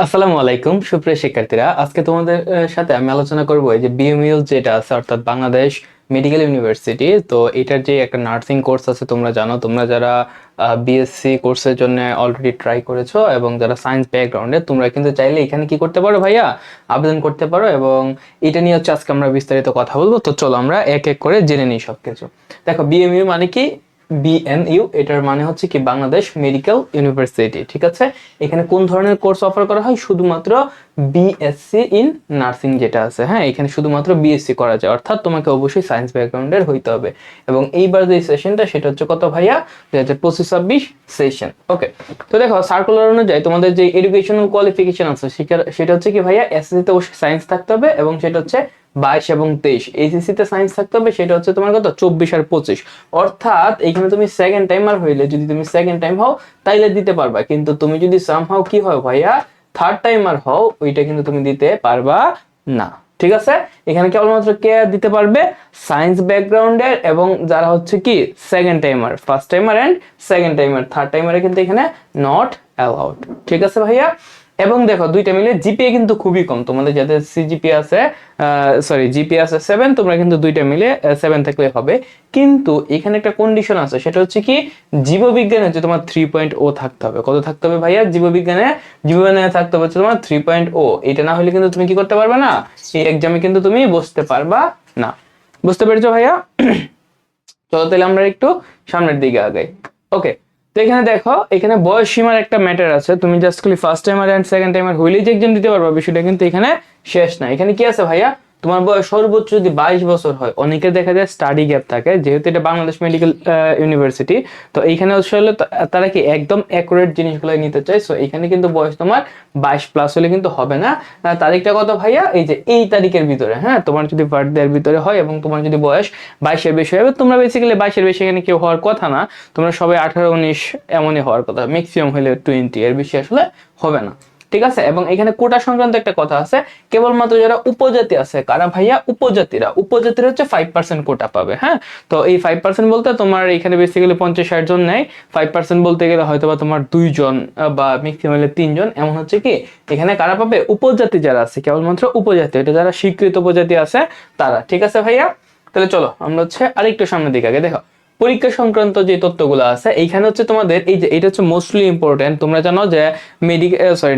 আসসালামু আলাইকুম সুপ্রিয় শিক্ষার্থীরা, আজকে তোমাদের সাথে আমি আলোচনা করব এই যে বিএমইউএল যেটা আছে অর্থাৎ বাংলাদেশ মেডিকেল ইউনিভার্সিটি। তো এটার যে একটা নার্সিং কোর্স আছে তোমরা জানো, তোমরা যারা বিএসসি কোর্সের জন্য অলরেডি ট্রাই করেছো এবং যারা সায়েন্স ব্যাকগ্রাউন্ডে তোমরা কিন্তু চাইলে এখানে কি করতে পারো ভাইয়া, আবেদন করতে পারো। এবং এটা নিয়ে হচ্ছে আজকে আমরা বিস্তারিত কথা বলবো। তো চলো আমরা এক এক করে জেনে নিই সবকিছু। দেখো, বিএমইউ মানে কি? বিএনইউ এটার মানে হচ্ছে কি বাংলাদেশ মেডিকেল ইউনিভার্সিটি, ঠিক আছে। এখানে কোন ধরনের কোর্স অফার করা হয়? শুধুমাত্র বিএসসি ইন নার্সিং যেটা আছে, হ্যাঁ, এখানে শুধুমাত্র বিএসসি করা যায়, অর্থাৎ তোমাকে অবশ্যই সায়েন্স ব্যাকগ্রাউন্ডের হইতে হবে। এবং এইবার যে সেশনটা সেটা হচ্ছে কত ভাইয়া? 2025-26 সেশন। ওকে, তো দেখো সার্কুলার অনুযায়ী তোমাদের যে এডুকেশনাল কোয়ালিফিকেশন আছে সেটা হচ্ছে কি ভাইয়া, এসএসসি তে অবশ্যই সায়েন্স থাকতে হবে এবং সেটা হচ্ছে 22 এবং 23। এইচএসসি তে সায়েন্স থাকতে হবে, সেটা হচ্ছে তোমার কত? 24 আর 25। অর্থাৎ এখানে তুমি সেকেন্ড টাইমার হইলে, যদি তুমি সেকেন্ড টাইম হও তাইলে দিতে পারবা, কিন্তু তুমি যদি সামহাও কি হয় ভাইয়া, থার্ড টাইমার হও, ওইটা কিন্তু তুমি দিতে পারবা না, ঠিক আছে। এখানে কেবলমাত্র কে দিতে পারবে? সায়েন্স ব্যাকগ্রাউন্ডের এবং যারা হচ্ছে কি second timer, first timer and second timer, third টাইমারে কিন্তু এখানে নট অ্যালাউড, ঠিক আছে ভাইয়া। এবং দেখো দুইটা মিলে জিপিএ কিন্তু খুবই কম, তোমাদের যাদের সিজিপিএ আছে জিপিএ আছে 7, তোমরা কিন্তু দুইটা মিলে 7 থাকলে হবে। কিন্তু এখানে একটা কন্ডিশন আছে, সেটা হচ্ছে কি জীববিজ্ঞানে হচ্ছে তোমার 3.0 থাকতে হবে। কত থাকতে হবে ভাইয়া? জীববিজ্ঞানে থাকতে হবে তোমার 3.0। এটা না হলে কিন্তু তুমি কি করতে পারবে না, এই এক্সামে কিন্তু তুমি বসতে পারবা না। বুঝতে পেরেছো ভাইয়া? চলো তাহলে আমরা একটু সামনের দিকে আগাই। ওকে, তো এখানে দেখো, এখানে বয়স সীমার একটা ম্যাটার আছে। তুমি জাস্ট খালি first timer and second timer হইলেই যে এক্সাম দিতে পারবা, বিষয়টা কিন্তু এখানে শেষ না। এখানে কি আছে ভাইয়া, তোমার বয়স সর্বোচ্চ যদি 22 বছর হয়, অনেকের দেখা যায় স্টাডি গ্যাপ থাকে, যেহেতু এটা বাংলাদেশ মেডিকেল ইউনিভার্সিটি, তো এইখানে আসলে তারা কি একদম অ্যাকুরেট জিনিসগুলো নিতে চায়। সো এখানে কিন্তু বয়স তোমার 22 প্লাস হলে কিন্তু হবে না। তারিখটা কত ভাইয়া? এই যে এই তারিখের ভিতরে, হ্যাঁ, তোমার যদি বার্থডে এর ভিতরে হয় এবং তোমার যদি বয়স 22-এর বেশি হবে, তোমরা বেসিক্যালি 22-এর বেশি এখানে কেউ হওয়ার কথা না, তোমরা সবাই 18-19 এমনই হওয়ার কথা, ম্যাক্সিমাম হলে 20, এর বেশি আসলে হবে না, ঠিক আছে। এবং এখানে কোটা সংক্রান্ত একটা কথা আছে, কেবলমাত্র যারা উপজাতি আছে, কারা ভাইয়া? উপজাতিরা হচ্ছে 5% কোটা পাবে, হ্যাঁ। তো এই 5% বলতে তোমার এখানে বেসিক্যালি 50-60 জন নেয়। 5% বলতে গেলে হয়তো বা তোমার 2 জন বা ম্যাক্সিমাম হলে 3 জন, এমন হচ্ছে কি এখানে কারা পাবে? উপজাতি যারা আছে, কেবলমাত্র উপজাতি, এটা যারা স্বীকৃত উপজাতি আছে তারা, ঠিক আছে ভাইয়া। তাহলে চলো আমরা হচ্ছে আরেকটু সামনের দিকে আগে। দেখো পরীক্ষা সংক্রান্ত যে তথ্যগুলো আছে এইখানে হচ্ছে তোমাদের এই যে এটা হচ্ছে মোস্টলি ইম্পর্টেন্ট। তোমরা জানো যে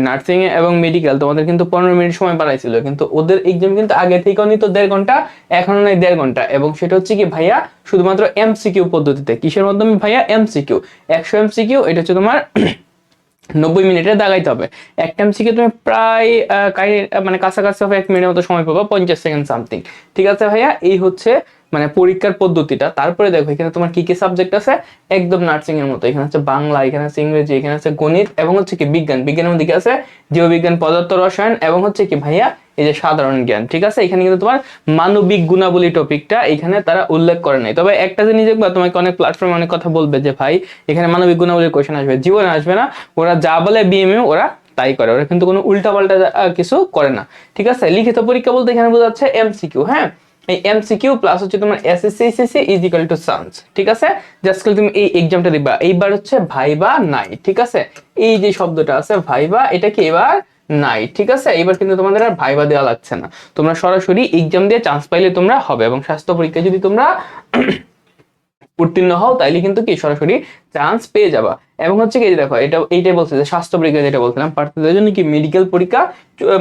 নার্সিং এবং মেডিকেল তোমাদের কিন্তু 15 মিনিট সময় বাড়াইছিল, কিন্তু ওদের এক্সাম কিন্তু আগে থেকেও নিত 1.5 ঘন্টা, এখনো নাই 1.5 ঘন্টা। এবং সেটা হচ্ছে কি ভাইয়া, শুধুমাত্র এমসিকিউ পদ্ধতিতে। কিসের মাধ্যমে ভাইয়া? এমসিকিউ। 100 এমসিকিউ, এটা হচ্ছে তোমার 90 মিনিটে দাগাইতে হবে। একটা এমসিকিউ তুমি প্রায় মানে কাছাকাছি হবে 1 মিনিটের মতো সময় পাবো, 50 সেকেন্ড সামথিং, ঠিক আছে ভাইয়া। এই হচ্ছে মানে পরীক্ষার পদ্ধতিটা। তারপরে দেখো এখানে তোমার কি কি সাবজেক্ট আছে, একদম নার্সিং এর মতো। এখানে হচ্ছে বাংলা, এখানে আছে ইংরেজি, এখানে আছে গণিত এবং হচ্ছে কি বিজ্ঞানের মধ্যে কি আছে? জীববিজ্ঞান, পদার্থ রসায়ন এবং হচ্ছে কি ভাইয়া এই যে সাধারণ জ্ঞান, ঠিক আছে। এখানে কিন্তু তোমার মানবিক গুণাবলী টপিকটা এখানে তারা উল্লেখ করে নাই। তবে একটা জিনিস দেখবা, তোমাকে অনেক প্ল্যাটফর্মে অনেক কথা বলবে যে ভাই এখানে মানবিক গুণাবলীর কোশ্চেন আসবে, জীবনে আসবে না। ওরা যা বলে বিএমইউ ওরা তাই করে, ওরা কিন্তু কোনো উল্টাপাল্টা কিছু করে না, ঠিক আছে। লিখিত পরীক্ষা বলতে এখানে বোঝাচ্ছে এমসিকিউ, হ্যাঁ। এই এমসিকিউ প্লাস হচ্ছে তোমার SSC HSC is equal to science, ঠিক আছে। জাস্ট তুমি এই এক্সামটা দিবা। এইবার হচ্ছে ভাইবা নাই, ঠিক আছে। এই যে শব্দটা আছে ভাইবা, এটা কি এবার নাই, ঠিক আছে। এবার কিন্তু তোমাদের আর ভাইবা দেওয়া লাগছে না, তোমরা সরাসরি এক্সাম দিয়ে চান্স পাইলে তোমরা হবে। এবং স্বাস্থ্য পরীক্ষায় যদি তোমরা উত্তীর্ণ হও তাইলে কিন্তু কি সরাসরি চান্স পেয়ে যাবা। এবং হচ্ছে কি দেখো, এইটাই বলছে যে স্বাস্থ্য পরীক্ষা যেটা বলছিলাম, প্রার্থীদের জন্য কি মেডিকেল পরীক্ষা,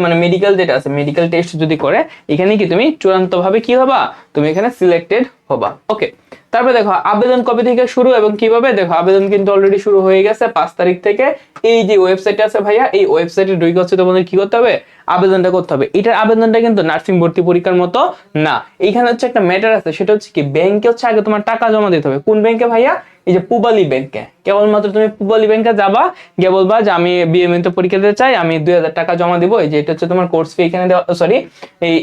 মানে মেডিকেল যেটা আছে মেডিকেল টেস্ট যদি করে, এখানে কি তুমি চূড়ান্ত ভাবে কি হবা, তুমি এখানে সিলেক্টেড হবা। ওকে, তারপরে দেখো আবেদন কবে থেকে শুরু এবং কিভাবে। দেখো আবেদন কিন্তু অলরেডি শুরু হয়ে গেছে 5 তারিখ থেকে। এই যে ওয়েবসাইট আছে ভাইয়া, এই ওয়েবসাইটে ঢুকে হচ্ছে তোমাদের কি করতে হবে, আবেদনটা করতে হবে। এটার আবেদনটা কিন্তু নার্সিং ভর্তি পরীক্ষার মতো না। এইখানে হচ্ছে একটা ম্যাটার আছে, সেটা হচ্ছে কি ব্যাংকে হচ্ছে আগে তোমার টাকা জমা দিতে হবে। কোন ব্যাংকে ভাইয়া? এই যে পূবালী ব্যাংকে। কেবলমাত্র তুমি পূবালী ব্যাংকে যাবা, গিয়ে বলবা যে আমি বিএমএ তে পরীক্ষা দিতে চাই, আমি 2000 টাকা জমা দিব। এই যে এটা হচ্ছে তোমার কোর্স ফি, এখানে দেওয়া, সরি এই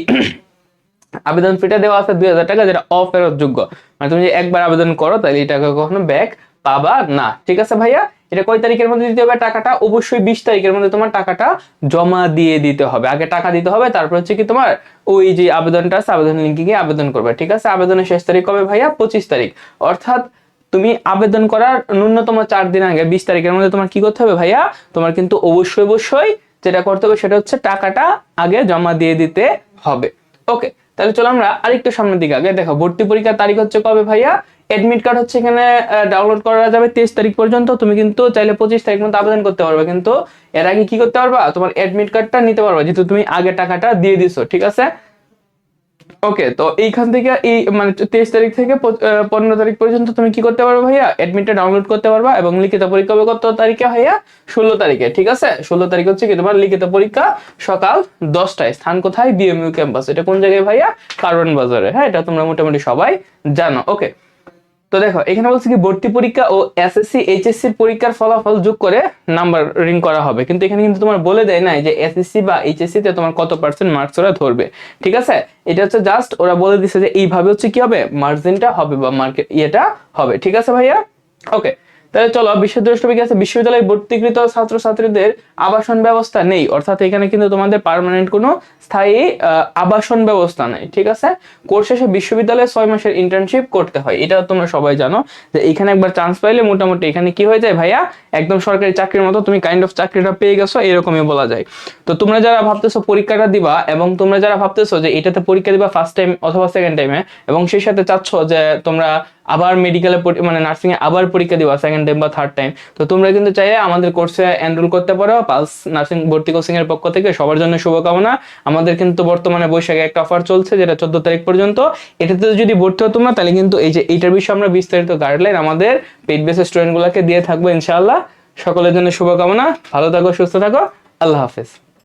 আবেদন ফিটা দেওয়া আছে 2000 টাকা, যেটা অফেরত যোগ্য। মানে তুমি যদি একবার আবেদন করো তাহলে এই টাকা কখনো ব্যাক পাবা না, ঠিক আছে ভাইয়া। এটা কয় তারিখের মধ্যে দিতে হবে টাকাটা? অবশ্যই 20 তারিখের মধ্যে তোমার টাকাটা জমা দিয়ে দিতে হবে। আগে টাকা দিতে হবে, তারপর হচ্ছে কি তোমার ওই যে আবেদনটা আছে, আবেদন লিঙ্কে গিয়ে আবেদন করবে, ঠিক আছে। আবেদনের শেষ তারিখ কবে ভাইয়া? 25 তারিখ। অর্থাৎ তুমি আবেদন করার ন্যূনতম 4 দিন আগে 20 তারিখের মধ্যে তোমার কি করতে হবে ভাইয়া, তোমার কিন্তু অবশ্যই যেটা করতে হবে সেটা হচ্ছে টাকাটা আগে জমা দিয়ে দিতে হবে। ওকে, তাহলে চলো আমরা আরেকটু সামনের দিকে আগে দেখো। ভর্তি পরীক্ষার তারিখ হচ্ছে কবে ভাইয়া? এডমিট কার্ড হচ্ছে এখানে ডাউনলোড করা যাবে 23 তারিখ পর্যন্ত। তুমি কিন্তু চাইলে 25 তারিখ মধ্যে আবেদন করতে পারবে, কিন্তু এর আগে কি করতে পারবা, তোমার এডমিট কার্ডটা নিতে পারবা যেহেতু তুমি আগে টাকাটা দিয়ে দিছো, ঠিক আছে? ওকে, তো এইখান থেকে এই মানে 23 তারিখ থেকে 15 তারিখ পর্যন্ত তুমি কি করতে পারবে ভাইয়া, এডমিটটা ডাউনলোড করতে পারবা। এবং লিখিত পরীক্ষা হবে কত তারিখে ভাইয়া? 16 তারিখে, ঠিক আছে? 16 তারিখ হচ্ছে কি তোমার লিখিত পরীক্ষা, সকাল 10টায়। স্থান কোথায়? BMU campus. এটা কোন জায়গায় ভাইয়া? কারওয়ান বাজারে। হ্যাঁ, এটা তোমরা মোটামুটি সবাই জানো। ওকে, তো দেখো এখানে বলছে কি ভর্তি পরীক্ষা ও এসএসসি এইচএসসি পরীক্ষার ফলাফল যোগ করে নাম্বারিং করা হবে, কিন্তু এখানে কিন্তু তোমার বলে দেয় নাই যে এসএসসি বা এইচএসসি তে তোমার কত পার্সেন্ট মার্কস ওরা ধরবে, ঠিক আছে? এটা হচ্ছে জাস্ট ওরা বলে দিছে যে এইভাবে হচ্ছে কি হবে, মার্জিনটা হবে বা মার্কেট ইয়েটা হবে, ঠিক আছে ভাইয়া? ওকে, তাহলে চলো বিশ্ববিদ্যালয় আছে। বিশ্ববিদ্যালয়ে ভর্তিকৃত ছাত্রছাত্রীদের আবাসন ব্যবস্থা নেই, অর্থাৎ এখানে কিন্তু তোমাদের পার্মানেন্ট কোনো স্থায়ী আবাসন ব্যবস্থা নেই, ঠিক আছে? কোর্স শেষে বিশ্ববিদ্যালয়ে 6 মাসের ইন্টার্নশিপ করতে হয়, এটা তোমরা সবাই জানো যে এখানে একবার চান্স পাইলে মোটামুটি এখানে কি হয়ে যায় ভাইয়া, একদম সরকারি চাকরির মতো তুমি কাইন্ড অফ চাকরিটা পেয়ে গেছো, এরকমই বলা যায়। তো তোমরা যারা ভাবতেছো পরীক্ষাটা দিবা, এবং তোমরা যারা ভাবতেছো যে এটাতে পরীক্ষা দিবা ফার্স্ট টাইম অথবা সেকেন্ড টাইমে, এবং সেই সাথে চাচ্ছ যে তোমরা আবার মেডিকেলে মানে নার্সিং এ আবার পরীক্ষা দিবা সেকেন্ড টাইম বা থার্ড টাইম, তো তোমরা কিন্তু চাইলে আমাদের কোর্সে এনরোল করতে পারো। পালস নার্সিং ভর্তি কোচিং এর পক্ষ থেকে সবার জন্য শুভকামনা। আমাদের কিন্তু বর্তমানে বৈশাখে একটা অফার চলছে যেটা 14 তারিখ পর্যন্ত। এটাতে যদি ভর্তি হতো না তাহলে কিন্তু এই যে এইটার বিষয়ে আমরা বিস্তারিত গাইডলাইন আমাদের পেইড বেসিস স্টুডেন্ট গুলোকে দিয়ে থাকবো ইনশাআল্লাহ। সকলের জন্য শুভকামনা, ভালো থাকো, সুস্থ থাকো, আল্লাহ হাফেজ।